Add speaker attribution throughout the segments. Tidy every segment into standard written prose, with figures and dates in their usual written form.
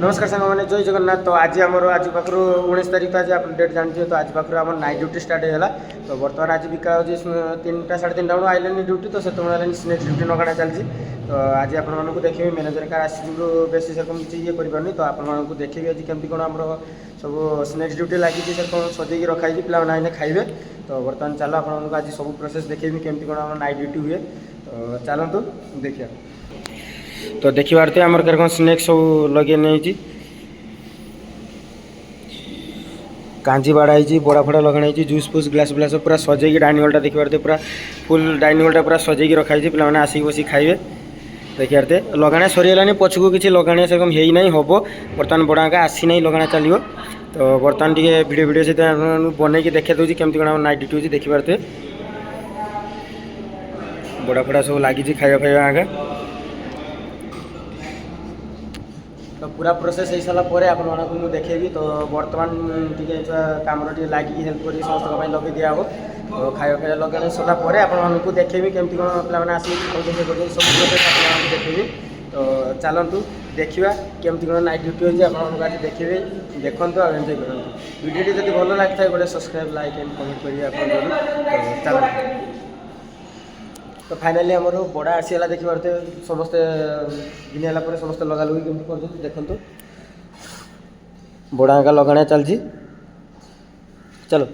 Speaker 1: नमस्कार सांग मैंने जय जगन्नाथ। तो आज आमर आज पाखु 19 तारीख तो आज आप डेट जानते तो आज पाखु आम नाइट ड्यूटी स्टार्ट होगा। तो बर्तमान आज बिका हो 3टा 3:30 बेलू आइलानी ड्यूटी तो से स्नेक्स ड्यूटी नगाड़ा चलती। तो आज आपको देखिए मैनेजर कार आसी बेस सेरकम किसी ये करनी तो आपको देखिए आज केमती कौन आम सब स्नेक्स ड्यूटी लगी से कौन सजेक रखाई पे खाइबे। तो बर्तमान चलो आपको आज सब प्रोसेस देखिए केमती कौन आम नाइट ड्यूटी हुए। तो चलतु देखिए। तो देखी पारे आमर कौन स्नेक्स सब लगे नहीं कांजी बाड़ा बड़ा फड़ा लगाई जूस फूस ग्लास ग्लास पूरा सजेक डाइनिंग हॉल देखी पारे पूरा फुल डाइनिंग हॉल पूरा सजेक रखाई पे आसिक बस खाइबे। देखी पारे लगाणा सरीगलानी पछकू किसी लगाणा सेरकम है ना हम बर्तमान बड़ा आसी ना लगाणा चलो। तो बर्तमान टे वीडियो वीडियो सहित बनईक देखा दूसरी केमती कौन नाइट ड्यूटी होती देखी पारे बड़ा फड़ा सब लगी खाଇବା फाइवा आगे। तो पूरा प्रोसेस हो सारा पर आपको देखेबी। तो बर्तमान टी कम लगे हेल्प कर समस्त लगे दिहब। तो खाଇବା फाइवा लगे सारापर आपको देखेबी केमती कौन पे आसिक सब प्रोसेस आपको देखेबी। तो चलतु देखा केमती कौन नाइट ड्यूटी होती आपको आज देखिए देखूँ और एंजय करूँ। वीडियो जब भल लगी था गोटे सब्सक्राइब लाइक एंड कमेंट करिए आप। चल तो फाइनाली आमर बड़ा आसीगला देखी पारे समस्ते दिन है समस्त लगा लगी केमती कर देखु बड़ा आँका लगाणा चलती। चलो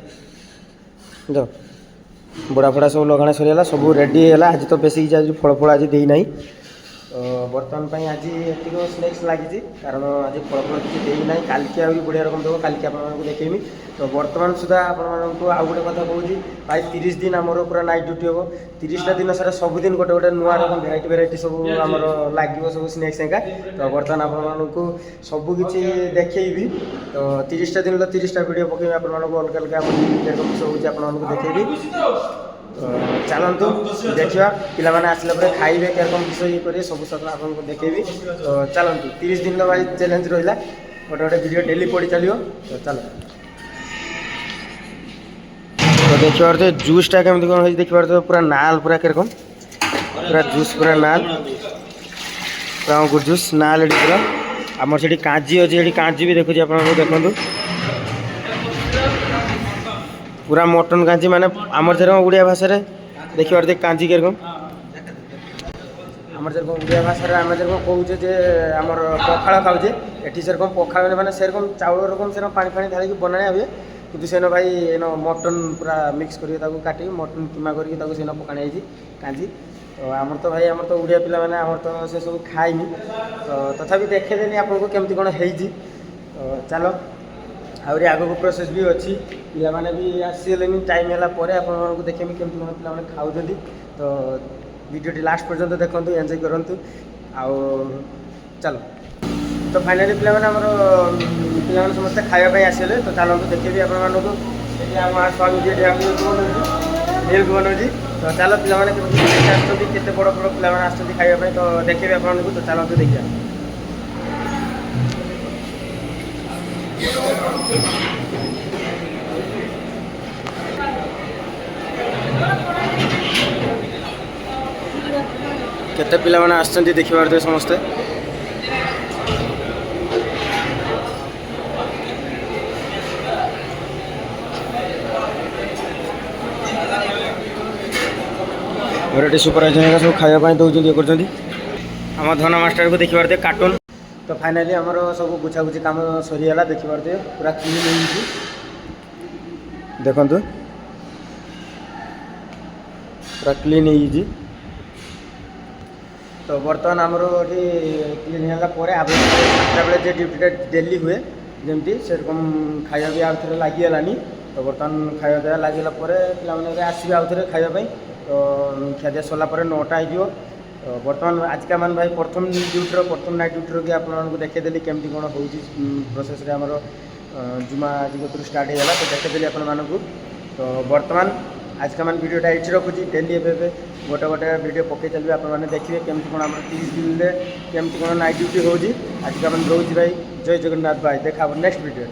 Speaker 1: जाओ बड़ा फड़ा सब लगाणा सरीगला सब रेडी है। आज तो बेसिक आज फल फल आज देना। तो बर्तमान आज एतिक स्नेक्स लगी कारण आज फल फल किसी देना काल्की आ बढ़िया रकम देव काल्की आपको देखेमी। तो बर्तमान सुधा आपको आउ गोटे कथा कहूँ भाई 30 दिन आमर पूरा नाइट ड्यूटी हम 30टा दिन सारा सबुदिन गोटे गोटे नुआ रकम भेराइटी भेराइटी सब आमर लगे सब स्नेक्स एका। तो बर्तमान आपको सबकि देखी। तो 30टा दिन 30टा वीडियो पकड़ आपको अलग अलग सब आपको देखी। चलतु देखा पे आसला खाइबे कम विषय ये करेंगे सब सब आपको देखेबी। तो चलतु 30 दिन भाई चैलेंज रहा गोटे गोटे वीडियो डेली पड़ी चलो। तो चलो तो देखी पारे जूसटा केमती कौन हो देखी पारे पूरा नाल पूरा कम पूरा जूस पूरा नाल पूरा अंकुर जूस नाल एटी पूरा आमर से काजी अच्छी काजी भी देखुची आप देखु पूरा मटन कांजी माने आमर से उड़िया भाषा देखी पारे कांजी कम आमर से उड़िया भाषा आम जो कहे जे आमर पखाड़ खाऊे ये सेरकम पखाड़ मैंने सेरकम चाउल रकम से पानी फाणी ढाल बनाया हुए कि सेन भाई एन मटन पूरा मिक्स करके काटिक मटन कीमा करके सेन पकाई कांजी। तो आमर तो भाई आमर तो उड़िया पिला माने आमर तो से सब खाइनी। तो तथापि देखेदेनी आपको केमती कौन है। तो चलो आहरी आगक प्रोसेस भी अच्छी पे भी आसीगले टाइम है आपको देखेमी केमती कौन पे खाऊँ। तो वीडियो लास्ट पर्यंत देखूँ एंजय करूँ आउ चलो। तो फाइनाली पे पे समस्ते खावाई आसगले। तो चलते देखिए आपको स्वामी जी मिल्क बनाऊँ। तो चलो पे केते बड़ बड़ पे आसते खावाई। तो देखिए आपको। तो चलते देखिए केते पिला माने आछंती देखि पारते समस्ते। वेराइटी सुपरवाइजर सब खाया दौरान ये कर आम धन मास्टर को देखी पारते कार्टून। तो फाइनाली आमर सब गुछागुछी कम सरीगला देखी पारते पूरा क्लीन हो देखु पूरा क्लीन हो। तो बर्तमान आमर क्लीन होगापर आप जो ड्यूटीटा डेली हुए जमी सेरकम खाया भी आउ थे लगिगलानी। तो बर्तमान खाया दिया लगेगा पे आसवे आउ थे खायापी। तो खिया सरला 9टा हो। तो बर्तमान आज का मान भाई प्रथम ड्यूटी प्रथम नाइट ड्यूटी कि आपको देखेदेली केमती कौन हो प्रोसेस आमर जुमा आज कतु स्टार्ट होगा। तो देखेदेली आपको। तो बर्तमान आज का मान वीडियोटा ये रखुच्छी डेली एवं गोटे गोटे वीडियो पकई चलिए आपने देखिए केमती कौन आम 30 दिन में केमती कौन नाइट ड्यूटी हो। आज का मान रोज भाई जय जगन्नाथ भाई देखा नेक्स्ट वीडियो।